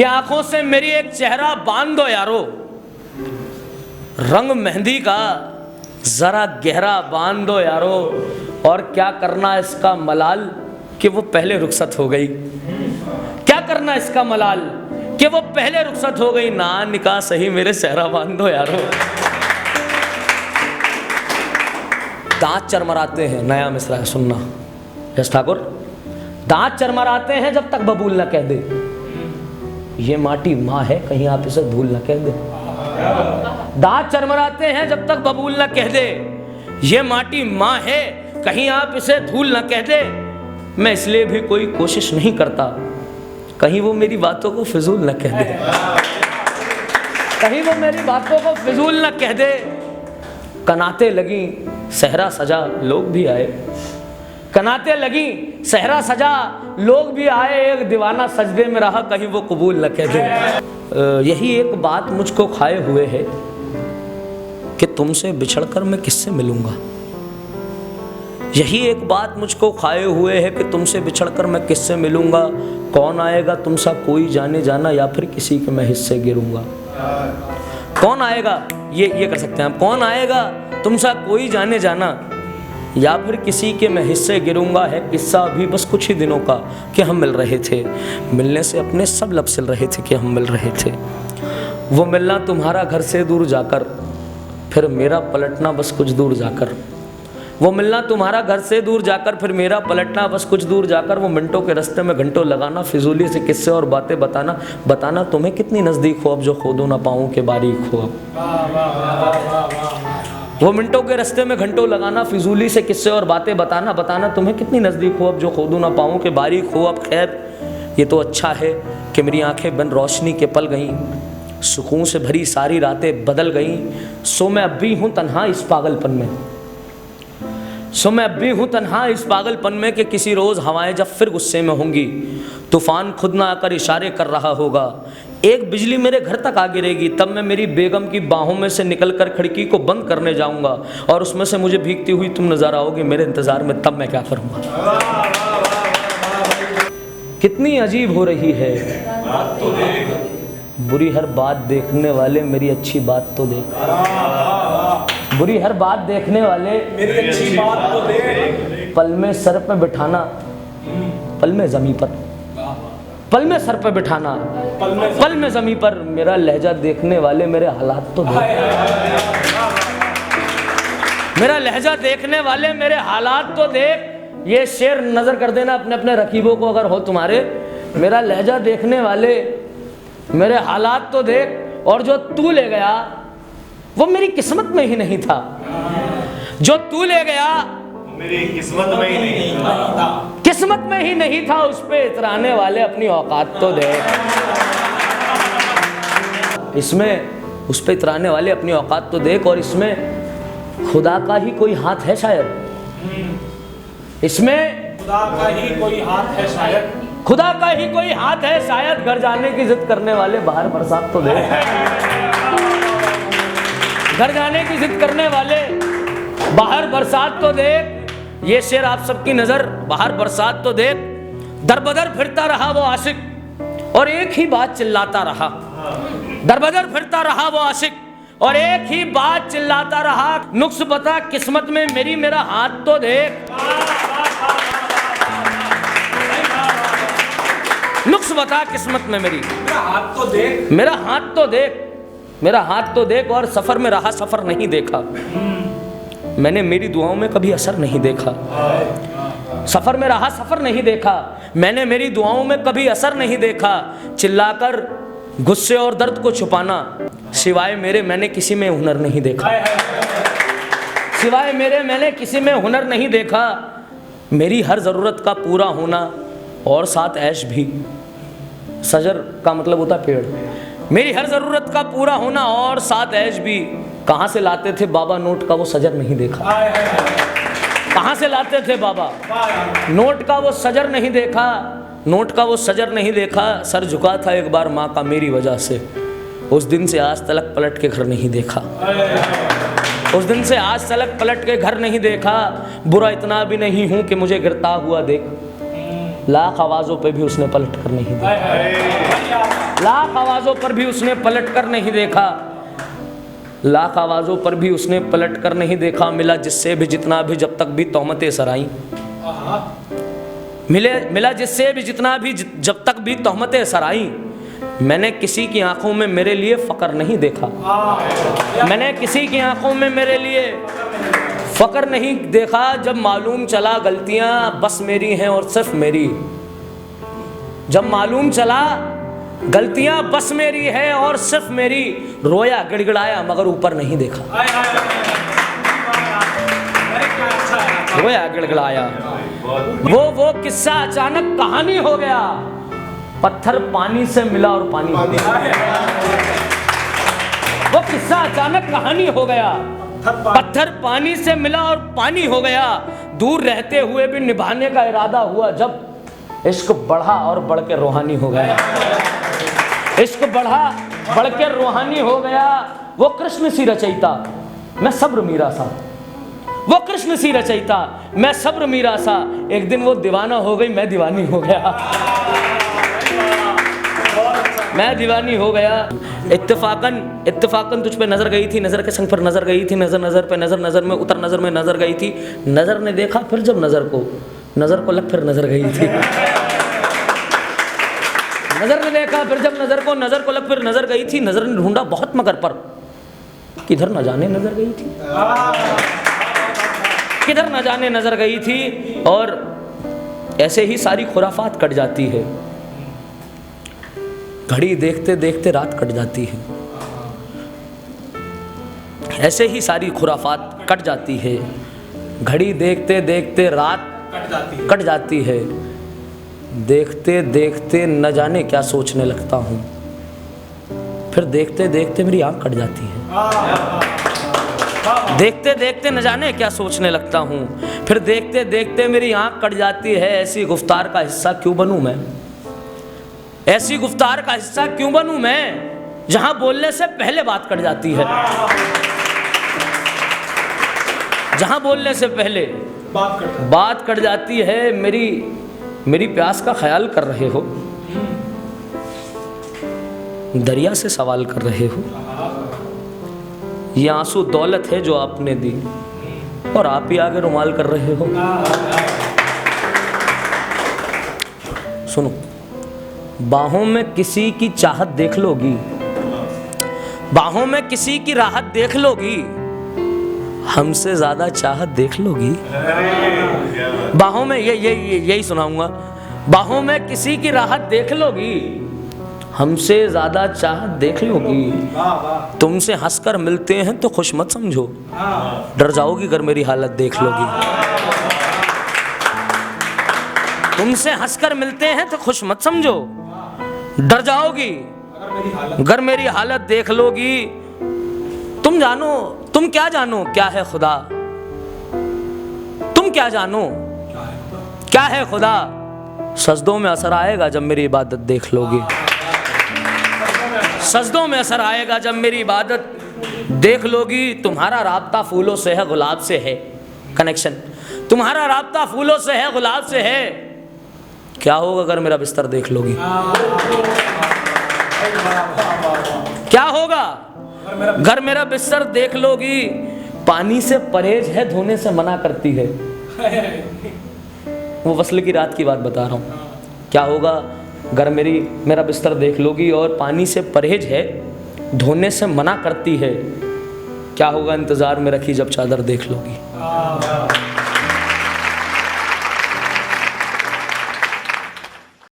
कि आंखों से मेरी एक चेहरा बांध दो यारो, रंग मेहंदी का जरा गहरा बांध दो यारो, और क्या करना इसका मलाल कि वो पहले रुखसत हो गई। क्या करना इसका मलाल कि वो पहले रुखसत हो गई, ना निकाह सही मेरे सेहरा बांध दो यारो। दांत चरमराते हैं, नया मिसरा है सुनना यश ठाकुर। दांत चरमराते हैं जब तक बबूल न कह दे, ये माटी माँ है कहीं आप इसे भूल न कह दे। दांत चरमराते हैं जब तक बबूल न कह दे, ये माटी माँ है कहीं आप इसे धूल न कह दे। मैं इसलिए भी कोई कोशिश नहीं करता कहीं वो मेरी बातों को फिजूल न कह दे, कहीं वो मेरी बातों को फिजूल न कह दे। कनाते लगी सहरा सजा लोग भी आए, कनाते लगी सहरा सजा लोग भी आए, एक दीवाना सजदे में रहा कहीं वो कबूल न कह दे। यही एक बात मुझको खाए हुए है कि तुमसे बिछड़कर मैं किससे मिलूंगा। यही एक बात मुझको खाए हुए है कि तुमसे बिछड़कर मैं किससे मिलूंगा। कौन आएगा तुमसा कोई जाने जाना, या फिर किसी के मैं हिस्से गिरूंगा। कौन आएगा, ये कर सकते हैं आप, कौन आएगा तुमसा कोई जाने जाना, या फिर किसी के मैं हिस्से गिरूंगा। है किस्सा अभी बस कुछ ही दिनों का कि हम मिल रहे थे, मिलने से अपने सब लब सिल रहे थे कि हम मिल रहे थे। वो मिलना तुम्हारा घर से दूर जाकर, फिर मेरा पलटना बस कुछ दूर जाकर। वो मिलना तुम्हारा घर से दूर जाकर, फिर मेरा पलटना बस कुछ दूर जाकर। वो मिनटों के रास्ते में घंटों लगाना, फिजूली से किस्से और बातें बताना, बताना तुम्हें कितनी नज़दीक हो अब जो खोदू ना पाऊँ के बारीक हो अब। वो मिनटों के रास्ते में घंटों लगाना, फिजूली से किस्से और बातें बताना, बताना तुम्हें कितनी नज़दीक हो अब जो खोदू ना पाऊँ के बारीक हो अब। खैर ये तो अच्छा है कि मेरी आंखें बन रोशनी के पल गईं, सुकून से भरी सारी रातें बदल गईं। सो मैं अब भी हूँ तन्हा इस पागलपन में, सो मैं अब भी हूँ तन्हा इस पागलपन में कि किसी रोज़ हवाएं जब फिर गुस्से में होंगी, तूफान खुद ना आकर इशारे कर रहा होगा। एक बिजली मेरे घर तक आ गिरेगी, तब मैं मेरी बेगम की बाहों में से निकलकर खिड़की को बंद करने जाऊंगा, और उसमें से मुझे भीगती हुई तुम नजर आओगे मेरे इंतजार में, तब मैं क्या करूंगा। कितनी अजीब हो रही है बुरी हर बात देखने वाले, मेरी अच्छी बात तो देख। बुरी हर बात देखने वाले मेरी अच्छी बात तो देख। पल में सर पे बिठाना, पल में जमी पर, पल में सर पे बिठाना, पल में जमी पर। मेरा लहजा देखने वाले मेरे हालात तो देख। मेरा लहजा देखने वाले मेरे हालात तो देख। ये शेर नजर कर देना अपने अपने रकीबों को अगर हो तुम्हारे। मेरा लहजा देखने वाले मेरे हालात तो देख, और जो तू ले गया वो मेरी किस्मत में ही नहीं था। जो तू ले गया मेरी किस्मत में ही नहीं था, किस्मत में ही नहीं था। उस पे इतराने वाले अपनी औकात तो देख। इसमें उस पे इतराने वाले अपनी औकात तो देख, और इसमें खुदा का ही कोई हाथ है शायद। इसमें खुदा का ही कोई हाथ है शायद, खुदा का ही कोई हाथ है शायद। घर जाने की जिद करने वाले बाहर बरसात तो देख। घर जाने की जिद करने वाले बाहर बरसात तो देख। ये शेर आप सबकी नजर, बाहर बरसात तो देख। दरबदर फिरता रहा वो आशिक, और एक ही बात चिल्लाता रहा। दरबदर फिरता रहा वो आशिक, और एक ही बात चिल्लाता रहा। नुक्स बता किस्मत में मेरी, मेरा हाथ तो देख। नुक्स बता किस्मत में मेरी, मेरा हाथ तो देख। मेरा हाथ तो देख, मेरा हाथ तो देख। और सफर में रहा सफर नहीं देखा मैंने, मेरी दुआओं में कभी असर नहीं देखा। सफर में रहा सफर नहीं देखा मैंने, मेरी दुआओं में कभी असर नहीं देखा। चिल्लाकर गुस्से और दर्द को छुपाना, सिवाय मेरे मैंने किसी में हुनर नहीं देखा। सिवाय मेरे मैंने किसी में हुनर नहीं देखा। मेरी हर ज़रूरत का पूरा होना और साथ ऐश भी। सजर का मतलब होता पेड़। मेरी हर ज़रूरत का पूरा होना और साथ ऐश भी। कहाँ से लाते थे बाबा नोट का वो सजर नहीं देखा। कहाँ से लाते थे बाबा नोट का वो सजर नहीं देखा। नोट का वो सजर नहीं देखा। सर झुका था एक बार माँ का मेरी वजह से, उस दिन से आज तलक पलट के घर नहीं देखा। उस दिन से आज तलक पलट के घर नहीं देखा। बुरा इतना भी नहीं हूँ कि मुझे गिरता हुआ देख, लाख आवाज़ों पे भी उसने पलट कर नहीं देखा। लाख आवाजों पर भी उसने पलट कर नहीं देखा, लाख आवाजों पर भी उसने पलट कर नहीं देखा। मिला जिससे भी जितना भी जब तक भी तोहमतें सराई, मिला जिससे भी जितना भी जब तक भी तोहमतें सराई। मैंने किसी की आंखों में मेरे लिए फकर नहीं देखा, मैंने किसी की आंखों में मेरे लिए फकर नहीं देखा। जब मालूम चला गलतियां बस मेरी हैं और सिर्फ मेरी, जब मालूम चला गलतियां बस मेरी है और सिर्फ मेरी, रोया गिड़गिड़ाया मगर ऊपर नहीं देखा, रोया गिड़गिड़ाया। वो किस्सा अचानक कहानी हो गया, पत्थर पानी से मिला और पानी हो गया। वो किस्सा अचानक कहानी हो गया, पत्थर पानी से मिला और पानी हो गया। दूर रहते हुए भी निभाने का इरादा हुआ, जब इश्क बढ़ा और बढ़ के रूहानी हो गया, इश्क बढ़ा बढ़ के रूहानी हो गया। वो कृष्ण सी रचयिता मैं सब्र मीरा सा, वो कृष्ण सी रचयिता मैं सब्र मीरा सा। एक दिन वो दीवाना हो गई, मैं दीवानी हो गया, मैं दीवानी हो गया। इत्तेफाकन तुझ पे नजर गई थी, नजर के संग पर नजर गई थी, नजर पे नजर, नजर में उतर, नजर में नजर गई थी। नजर ने देखा फिर जब नजर को लग फिर नजर गई थी। नजर ने देखा फिर जब नजर को लग फिर नजर गई थी। नजर ने ढूंढा बहुत मगर पर किधर न जाने नजर गई थी, किधर न जाने नजर गई थी। और ऐसे ही सारी खुराफात कट जाती है, घड़ी देखते देखते रात कट जाती है, ऐसे ही सारी खुराफात कट जाती है। घड़ी देखते देखते रात कट जाती है, देखते देखते न जाने क्या सोचने लगता हूँ, फिर देखते देखते मेरी आँख कट जाती है। देखते देखते न जाने क्या सोचने लगता हूँ, फिर देखते देखते मेरी आँख कट जाती है। ऐसी गुफ्तार का हिस्सा क्यों बनूं मैं, ऐसी गुफ्तार का हिस्सा क्यों बनूं मैं, जहां बोलने से पहले बात कट जाती है, जहां बोलने से पहले बात कट जाती है। मेरी प्यास का ख्याल कर रहे हो, दरिया से सवाल कर रहे हो। ये आंसू दौलत है जो आपने दी और आप ही आगे रुमाल कर रहे हो। सुनो, बाहों में किसी की चाहत देख लोगी, बाहों में किसी की राहत देख लोगी, हमसे ज्यादा चाहत देख लोगी। बाहों में यही सुनाऊंगा, बाहों में किसी की राहत देख लोगी, हमसे ज्यादा चाहत देख लोगी। तुमसे हंसकर मिलते हैं तो खुश मत समझो, डर जाओगी अगर मेरी हालत देख लोगी। तुमसे हंसकर मिलते हैं तो खुश मत समझो, डर जाओगी अगर मेरी हालत देख लोगी। तुम क्या जानो क्या है खुदा, तुम क्या जानो क्या है खुदा। सजदों में असर आएगा जब मेरी इबादत देख लोगी, सजदों में असर आएगा जब मेरी इबादत देख लोगी। तुम्हारा राब्ता फूलों से है गुलाब से है, कनेक्शन तुम्हारा राब्ता फूलों से है गुलाब से है। क्या होगा अगर मेरा बिस्तर देख लोगी, क्या होगा घर मेरा बिस्तर देख लोगी। पानी से परहेज है धोने से मना करती है, वो वसल की रात की बात बता रहा हूँ। क्या होगा अगर मेरा बिस्तर देख लोगी और पानी से परहेज है धोने से मना करती है। क्या होगा इंतजार में रखी जब चादर देख लोगी।